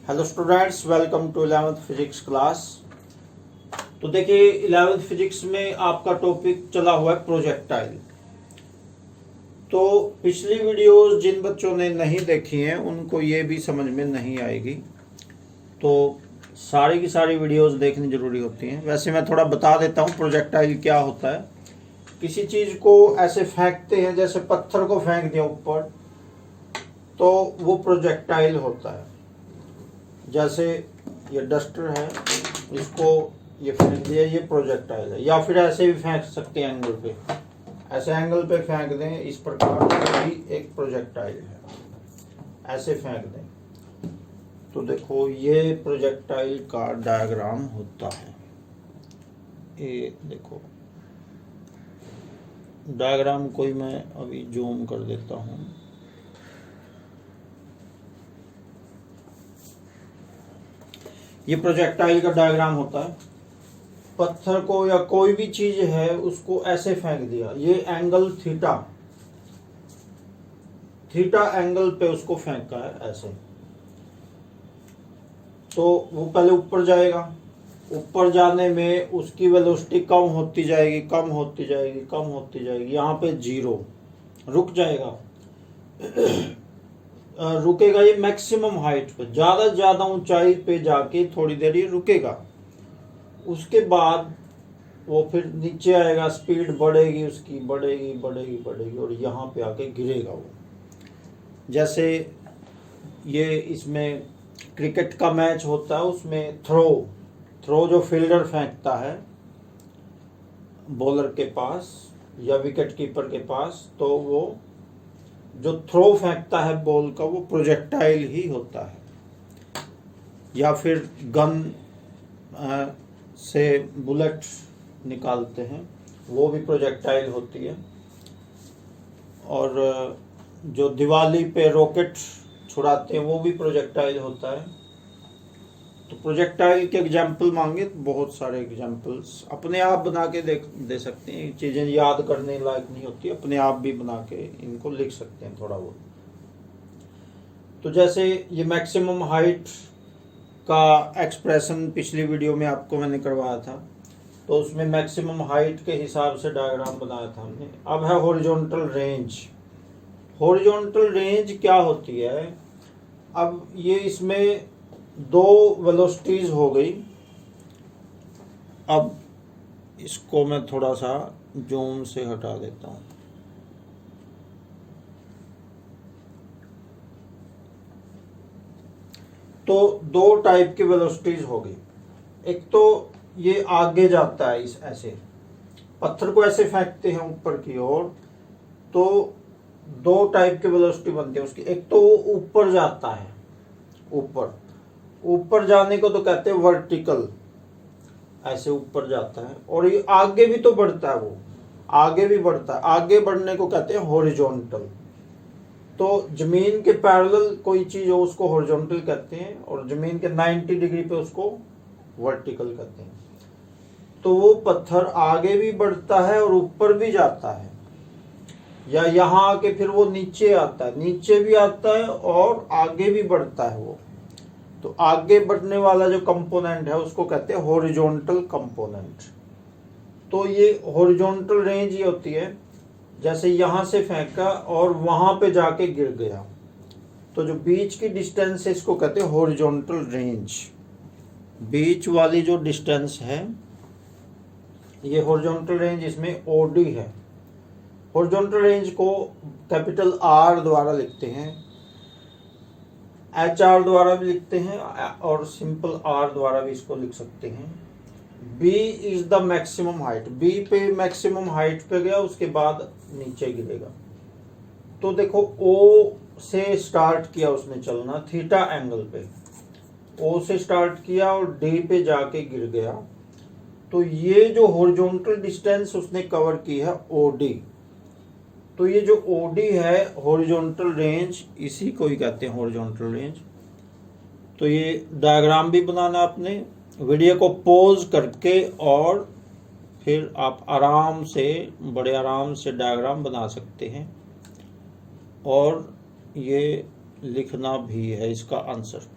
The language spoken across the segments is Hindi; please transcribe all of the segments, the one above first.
Hello students, welcome to 11th physics class. तो देखिए 11th फिजिक्स में आपका टॉपिक चला हुआ है प्रोजेक्टाइल। तो पिछली वीडियोस जिन बच्चों ने नहीं देखी हैं उनको ये भी समझ में नहीं आएगी, तो सारी की सारी वीडियोस देखनी ज़रूरी होती हैं। वैसे मैं थोड़ा बता देता हूँ प्रोजेक्टाइल क्या होता है। किसी चीज़ को ऐसे फेंकते हैं, जैसे पत्थर को फेंक दिया ऊपर, तो वो प्रोजेक्टाइल होता है। जैसे ये डस्टर है, इसको ये फेंक दिया, ये प्रोजेक्टाइल है। या फिर ऐसे भी फेंक सकते हैं एंगल पे, ऐसे एंगल पे फेंक दें इस प्रकार, तो भी एक प्रोजेक्टाइल है। ऐसे फेंक दें तो देखो ये प्रोजेक्टाइल का डायग्राम होता है। ये देखो डायग्राम कोई मैं अभी जूम कर देता हूँ। ये प्रोजेक्टाइल का डायग्राम होता है। पत्थर को या कोई भी चीज है उसको ऐसे फेंक दिया, ये एंगल थीटा एंगल पे उसको फेंका है ऐसे, तो वो पहले ऊपर जाएगा। ऊपर जाने में उसकी वेलोसिटी कम होती जाएगी, कम होती जाएगी, कम होती जाएगी। यहाँ पे 0 रुक जाएगा। रुकेगा ये मैक्सिमम हाइट पे, ज़्यादा से ज़्यादा ऊंचाई पे जाके थोड़ी देर ये रुकेगा। उसके बाद वो फिर नीचे आएगा, स्पीड बढ़ेगी उसकी, बढ़ेगी बढ़ेगी बढ़ेगी, और यहाँ पे आके गिरेगा वो। जैसे ये इसमें क्रिकेट का मैच होता है, उसमें थ्रो जो फील्डर फेंकता है बॉलर के पास या विकेट कीपर के पास, तो वो जो थ्रो फेंकता है बॉल का वो प्रोजेक्टाइल ही होता है। या फिर गन से बुलेट निकालते हैं, वो भी प्रोजेक्टाइल होती है। और जो दिवाली पे रॉकेट छुड़ाते हैं वो भी प्रोजेक्टाइल होता है। तो प्रोजेक्टाइल के एग्जाम्पल मांगे तो बहुत सारे एग्जाम्पल्स अपने आप बना के दे सकते हैं। चीज़ें याद करने लायक नहीं होती, अपने आप भी बना के इनको लिख सकते हैं थोड़ा बहुत। तो जैसे ये मैक्सिमम हाइट का एक्सप्रेशन पिछली वीडियो में आपको मैंने करवाया था, तो उसमें मैक्सिमम हाइट के हिसाब से डायग्राम बनाया था हमने। अब है हॉरिजॉन्टल रेंज। हॉरिजॉन्टल रेंज क्या होती है? अब ये इसमें 2 वेलोसिटीज हो गई। अब इसको मैं थोड़ा सा जूम से हटा देता हूँ। तो 2 टाइप की वेलोसिटीज हो गई। एक तो ये आगे जाता है, इस ऐसे पत्थर को ऐसे फेंकते हैं ऊपर की ओर, तो 2 टाइप की वेलोसिटी बनती है उसकी। एक तो वो ऊपर जाता है, ऊपर जाने को तो कहते हैं वर्टिकल, ऐसे ऊपर जाता है। और ये आगे भी तो बढ़ता है, वो आगे भी बढ़ता है, आगे बढ़ने को कहते हैं हॉरिजॉन्टल। तो जमीन के पैरेलल कोई चीज हो उसको हॉरिजॉन्टल कहते हैं, और जमीन के 90 डिग्री पे उसको वर्टिकल कहते हैं। तो वो पत्थर आगे भी बढ़ता है और ऊपर भी जाता है, या यहाँ आके फिर वो नीचे आता है, नीचे भी आता है और आगे भी बढ़ता है वो। तो आगे बढ़ने वाला जो कंपोनेंट है उसको कहते हैं हॉरिजॉन्टल कंपोनेंट। तो ये हॉरिजॉन्टल रेंज ये होती है, जैसे यहाँ से फेंका और वहां पे जाके गिर गया, तो जो बीच की डिस्टेंस है इसको कहते हैं हॉरिजॉन्टल रेंज। बीच वाली जो डिस्टेंस है ये हॉरिजॉन्टल रेंज, इसमें ओडी है। हॉरिजॉन्टल रेंज को कैपिटल R द्वारा लिखते हैं, HR द्वारा भी लिखते हैं, और सिंपल R द्वारा भी इसको लिख सकते हैं। B is the maximum height. B पे मैक्सिमम हाइट पे गया, उसके बाद नीचे गिरेगा। तो देखो O से स्टार्ट किया उसने चलना थीटा एंगल पे, O से स्टार्ट किया और D पे जाके गिर गया। तो ये जो हॉरिजॉन्टल डिस्टेंस उसने कवर की है OD। तो ये जो OD है हॉरिजॉन्टल रेंज, इसी को ही कहते हैं हॉरिजॉन्टल रेंज। तो ये डायग्राम भी बनाना आपने, वीडियो को पॉज करके, और फिर आप आराम से, बड़े आराम से डायग्राम बना सकते हैं, और ये लिखना भी है इसका answer.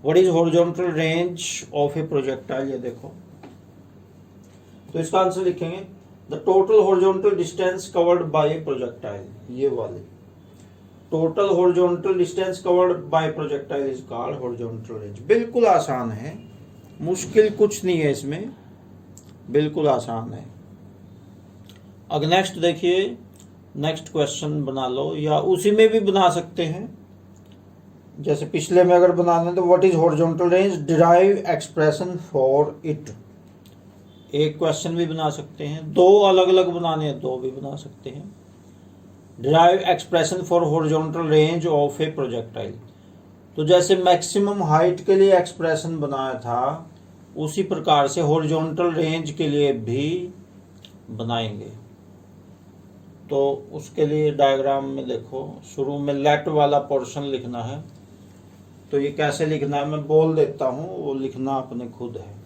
What is horizontal range of A projectile, ये देखो, तो इसका आंसर लिखेंगे the total horizontal distance covered by A projectile, ये वाले total horizontal distance covered by projectile is called horizontal range. बिल्कुल आसान है, मुश्किल कुछ नहीं है इसमें, बिल्कुल आसान है। अब नेक्स्ट देखिए, नेक्स्ट क्वेश्चन बना लो, या उसी में भी बना सकते हैं, जैसे पिछले में अगर बनाना है तो what is horizontal range, derive expression for it, एक क्वेश्चन भी बना सकते हैं, दो अलग अलग बनाने हैं दो भी बना सकते हैं। Derive expression for horizontal range of A projectile, तो जैसे मैक्सिमम हाइट के लिए एक्सप्रेशन बनाया था उसी प्रकार से हॉरिजॉन्टल रेंज के लिए भी बनाएंगे। तो उसके लिए डायग्राम में देखो, शुरू में लेट वाला पोर्शन लिखना है, तो ये कैसे लिखना है मैं बोल देता हूँ, वो लिखना अपने खुद है।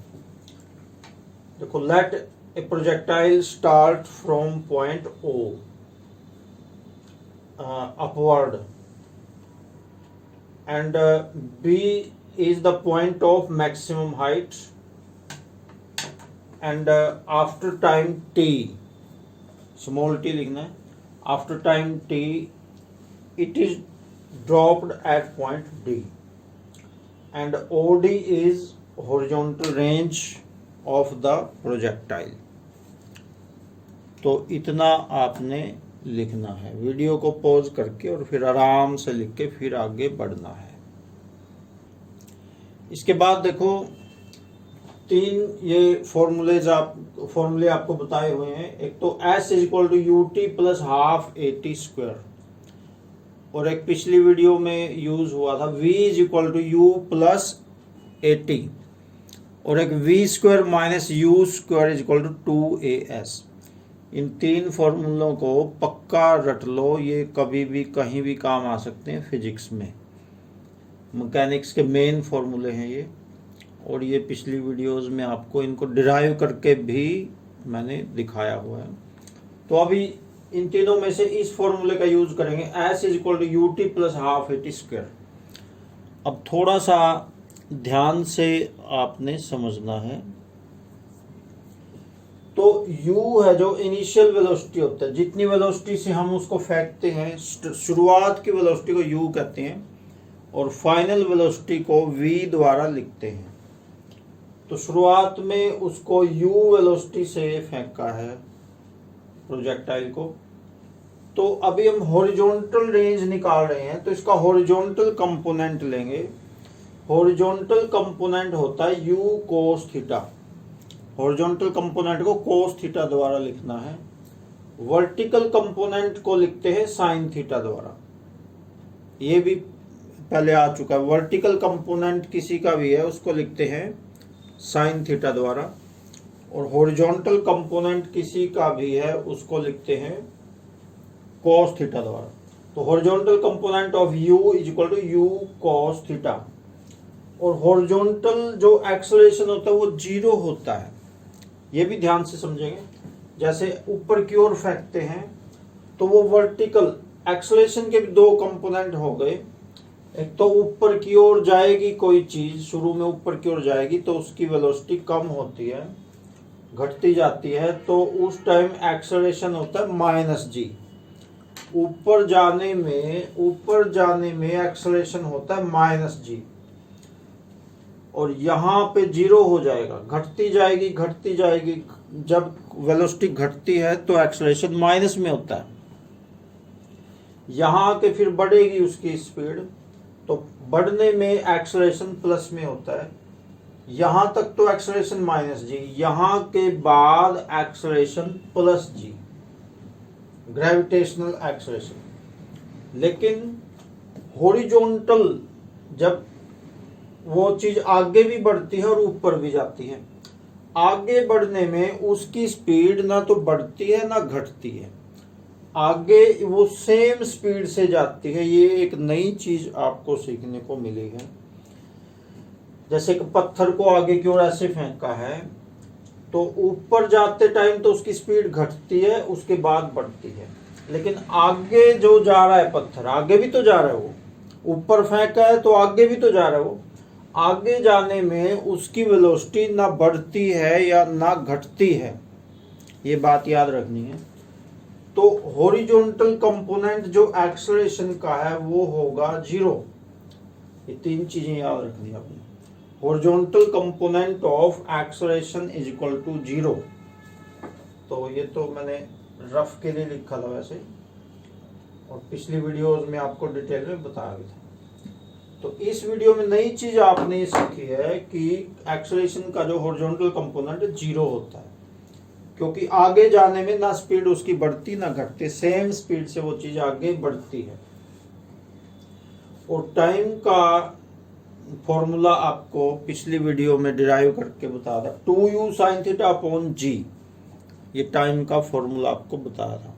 देखो, let a projectile start from point O upward and B is the point of maximum height, and after time t, small t लिखना है, after time t it is dropped at point D, and OD is horizontal range of the projectile। तो इतना आपने लिखना है, वीडियो को पॉज करके और फिर आराम से लिख के फिर आगे बढ़ना है। इसके बाद देखो, तीन ये फॉर्मूले आपको बताए हुए हैं। एक तो S is equal to u t plus half a t square, और एक पिछली वीडियो में यूज हुआ था V is equal to u plus a t, और एक V square minus u square is equal to 2AS। इन तीन फॉर्मूलों को पक्का रट लो, ये कभी भी कहीं भी काम आ सकते हैं फिजिक्स में, मैकेनिक्स के मेन फॉर्मूले हैं ये, और ये पिछली वीडियोस में आपको इनको डिराइव करके भी मैंने दिखाया हुआ है। तो अभी इन तीनों में से इस फॉर्मूले का यूज करेंगे, S is equal to u t plus half a t square. अब थोड़ा सा ध्यान से आपने समझना है। तो u है जो इनिशियल वेलोसिटी होता है, जितनी वेलोसिटी से हम उसको फेंकते हैं, शुरुआत की वेलोसिटी को u कहते हैं, और फाइनल वेलोसिटी को v द्वारा लिखते हैं। तो शुरुआत में उसको u वेलोसिटी से फेंका है प्रोजेक्टाइल को। तो अभी हम हॉरिजॉन्टल रेंज निकाल रहे हैं, तो इसका हॉरिजॉन्टल कंपोनेंट लेंगे। हॉरिजॉन्टल कंपोनेंट होता है u cos theta, horizontal component को cos थीटा द्वारा लिखना है। वर्टिकल कंपोनेंट को लिखते हैं sin थीटा द्वारा, ये भी पहले आ चुका है। वर्टिकल कंपोनेंट किसी का भी है उसको लिखते हैं sin थीटा द्वारा, और हॉरिजॉन्टल कंपोनेंट किसी का भी है उसको लिखते हैं cos थीटा द्वारा। तो horizontal component of u is equal to u cos theta, और हॉरिजॉन्टल जो एक्सेलरेशन होता है वो 0 होता है, ये भी ध्यान से समझेंगे। जैसे ऊपर की ओर फेंकते हैं तो वो वर्टिकल एक्सेलरेशन के भी दो कंपोनेंट हो गए, एक तो ऊपर की ओर जाएगी कोई चीज, शुरू में ऊपर की ओर जाएगी तो उसकी वेलोसिटी कम होती है, घटती जाती है, तो उस टाइम एक्सेलरेशन होता है -g। ऊपर जाने में एक्सेलरेशन होता है -g, और यहाँ पे 0 हो जाएगा, घटती जाएगी। जब वेलोसिटी घटती है तो एक्सेलरेशन माइनस में होता है, यहाँ के फिर बढ़ेगी उसकी स्पीड, तो बढ़ने में एक्सेलरेशन प्लस में होता है। यहाँ तक तो एक्सेलरेशन -g, यहाँ के बाद एक्सेलरेशन +g, ग्रेविटेशनल एक्सेलरेशन। लेकिन हॉरिजॉन्टल जब वो चीज आगे भी बढ़ती है और ऊपर भी जाती है, आगे बढ़ने में उसकी स्पीड ना तो बढ़ती है ना घटती है, आगे वो सेम स्पीड से जाती है। ये एक नई चीज आपको सीखने को मिली है। जैसे कि पत्थर को आगे की ओर ऐसे फेंका है, तो ऊपर जाते टाइम तो उसकी स्पीड घटती है, उसके बाद बढ़ती है। लेकिन आगे जो जा रहा है पत्थर, आगे भी तो जा रहा है, वो ऊपर फेंका है तो आगे भी तो जा रहा है वो, आगे जाने में उसकी वेलोसिटी ना बढ़ती है या ना घटती है, ये बात याद रखनी है। तो हॉरिजॉन्टल कंपोनेंट जो एक्सेलरेशन का है वो होगा 0। ये 3 चीजें याद रखनी है आपने। Horizontal component of acceleration is equal to 0। तो ये तो मैंने रफ के लिए लिखा था वैसे, और पिछली वीडियोस में आपको डिटेल में बताया गया था। तो इस वीडियो में नई चीज आपने सीखी है कि एक्सेलरेशन का जो हॉरिजॉन्टल कंपोनेंट 0 होता है, क्योंकि आगे जाने में ना स्पीड उसकी बढ़ती ना घटती, सेम स्पीड से वो चीज आगे बढ़ती है। और टाइम का फॉर्मूला आपको पिछली वीडियो में डिराइव करके बताया था, 2u sin theta upon g, ये टाइम का फॉर्मूला आपको बताया था।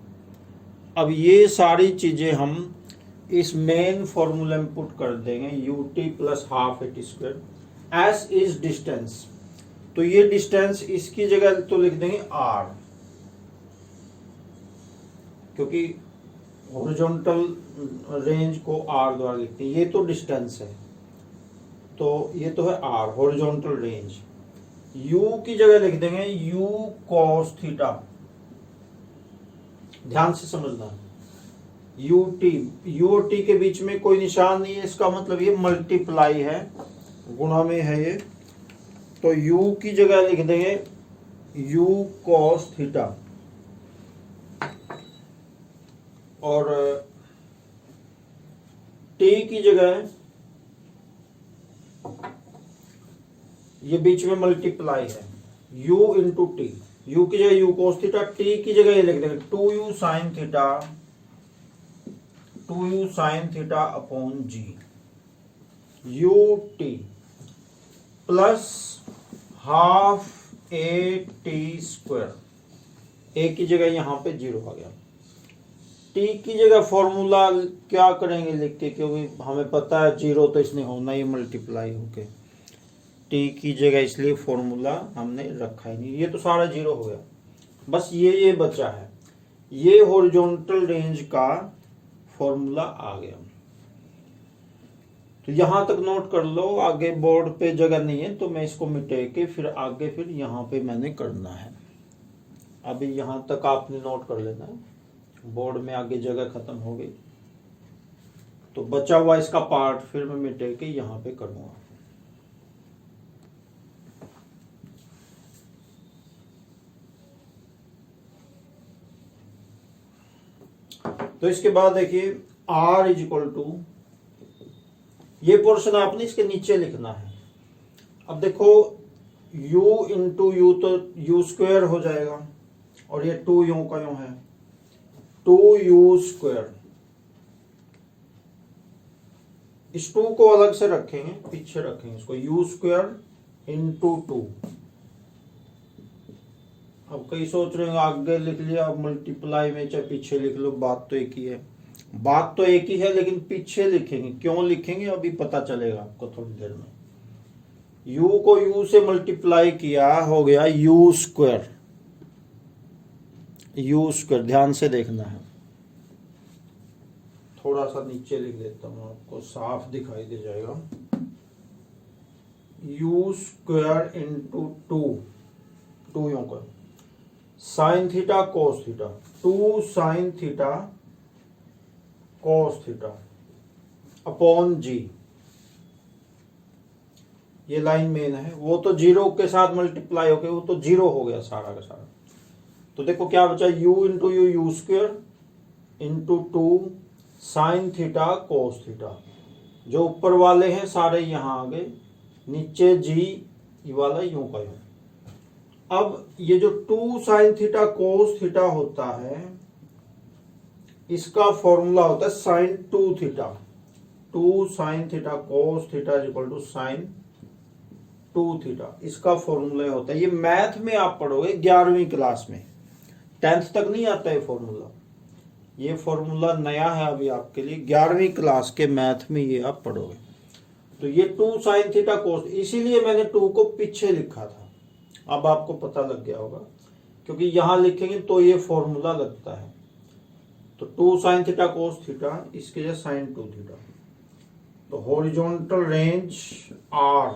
अब ये सारी चीजें हम इस मेन फॉर्मूले में पुट कर देंगे, ut plus half at square. s is distance, तो ये डिस्टेंस इसकी जगह तो लिख देंगे r, क्योंकि हॉरिजॉन्टल रेंज को r द्वारा लिखते हैं। ये तो डिस्टेंस है, तो ये तो है r हॉरिजॉन्टल रेंज। u की जगह लिख देंगे u cos थीटा, ध्यान से समझना। u और t के बीच में कोई निशान नहीं है, इसका मतलब ये मल्टीप्लाई है, गुणा में है ये। तो u की जगह लिख देंगे u cos थीटा, और t की जगह ये बीच में मल्टीप्लाई है, u इंटू टी। u की जगह u cos थीटा, t की जगह ये लिख देंगे 2u sin theta, 2u sin theta upon g, ut plus half a t square. A की जगह यहां पे 0 आ गया। टी की जगह फॉर्मूला क्या करेंगे लिख के, क्योंकि हमें पता है 0 तो इसने होना ही मल्टीप्लाई होके। टी की जगह इसलिए फॉर्मूला हमने रखा ही नहीं, ये तो सारा 0 हो गया। बस ये बचा है, ये हॉरिजॉन्टल रेंज का फॉर्मूला आ गया। तो यहां तक नोट कर लो, आगे बोर्ड पे जगह नहीं है तो मैं इसको मिटे के फिर आगे फिर यहाँ पे मैंने करना है। अभी यहां तक आपने नोट कर लेना है, बोर्ड में आगे जगह खत्म हो गई। तो बचा हुआ इसका पार्ट फिर मैं मिटे के यहाँ पे करूंगा। तो इसके बाद देखिए r इज इक्वल टू, ये पोर्शन आपने इसके नीचे लिखना है। अब देखो u इंटू यू तो u स्क्वायर हो जाएगा, और ये 2 यूं का यूं है, 2u स्क्वायर। इस 2 को अलग से रखेंगे, पीछे रखेंगे इसको, u स्क्वायर इंटू 2। अब कई सोच रहे हैं आगे लिख लिया, अब मल्टीप्लाई में चाहे पीछे लिख लो, बात तो एक ही है। बात तो एक ही है, लेकिन पीछे लिखेंगे, क्यों लिखेंगे अभी पता चलेगा आपको थोड़ी देर में। u को u से मल्टीप्लाई किया, हो गया u स्क्वायर। u स्क्वायर ध्यान से देखना है, थोड़ा सा नीचे लिख देता हूं, आपको साफ दिखाई दे जाएगा। u स्क्वायर इंटू 2 यूं का, sine theta cos theta, 2 sine theta cos theta upon g. ये लाइन मेन है, वो तो 0 के साथ मल्टीप्लाई हो गया, वो तो 0 हो गया सारा का सारा। तो देखो क्या बचा, u into you square into 2 sine theta cos theta. जो ऊपर वाले हैं सारे यहां आ गए, नीचे जी ये वाला यूं का यूं। अब ये जो 2 साइन थीटा कोस थीटा होता है, इसका फॉर्मूला होता है sine 2 theta. 2 sine theta cos theta is equal to sine 2 theta, इसका फॉर्मूला होता है। ये मैथ में आप पढ़ोगे 11वीं क्लास में, 10th तक नहीं आता है फॉर्मूला। ये फॉर्मूला नया है अभी आपके लिए, 11वीं क्लास के मैथ में ये आप पढ़ोगे। तो ये 2 साइन थीटा कोस, इसीलिए मैंने 2 को पीछे लिखा था। अब आपको पता लग गया होगा, क्योंकि यहां लिखेंगे तो ये फॉर्मूला लगता है। तो 2 साइन थीटा कोस थीटा, इसके लिए साइन 2 थीटा। तो horizontal range R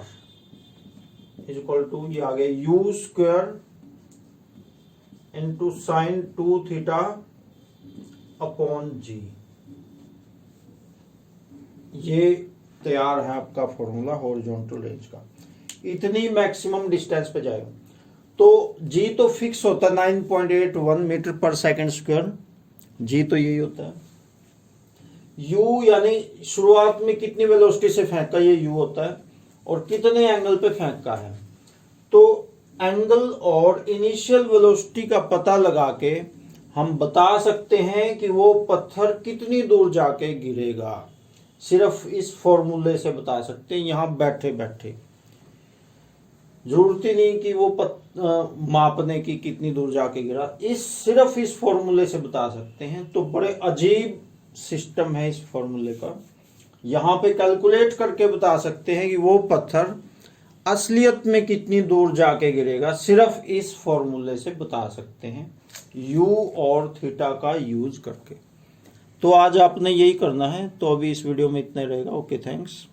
is equal to, ये आ गया u square into sine 2 theta upon g. ये तैयार है आपका फॉर्मूला हॉरिजॉन्टल रेंज का। इतनी मैक्सिमम डिस्टेंस पे जाएगा तो जी तो फिक्स होता है 9.81 मीटर पर सेकंड स्क्वायर, जी तो यही होता है। यू यानी शुरुआत में कितनी वेलोसिटी से फेंका, ये यू होता है, और कितने एंगल पे फेंका है। तो एंगल और इनिशियल वेलोसिटी का पता लगा के हम बता सकते हैं कि वो पत्थर कितनी दूर जाके गिरेगा। सिर्फ इस फॉर्मूले से बता सकते हैं, यहां बैठे बैठे। जरूरत ही नहीं कि वो मापने की कितनी दूर जाके गिरा, सिर्फ इस फॉर्मूले से बता सकते हैं। तो बड़े अजीब सिस्टम है इस फॉर्मूले का। यहाँ पे कैलकुलेट करके बता सकते हैं कि वो पत्थर असलियत में कितनी दूर जाके गिरेगा, सिर्फ इस फॉर्मूले से बता सकते हैं, यू और थीटा का यूज करके। तो आज आपने यही करना है। तो अभी इस वीडियो में इतना ही रहेगा। Okay, thanks.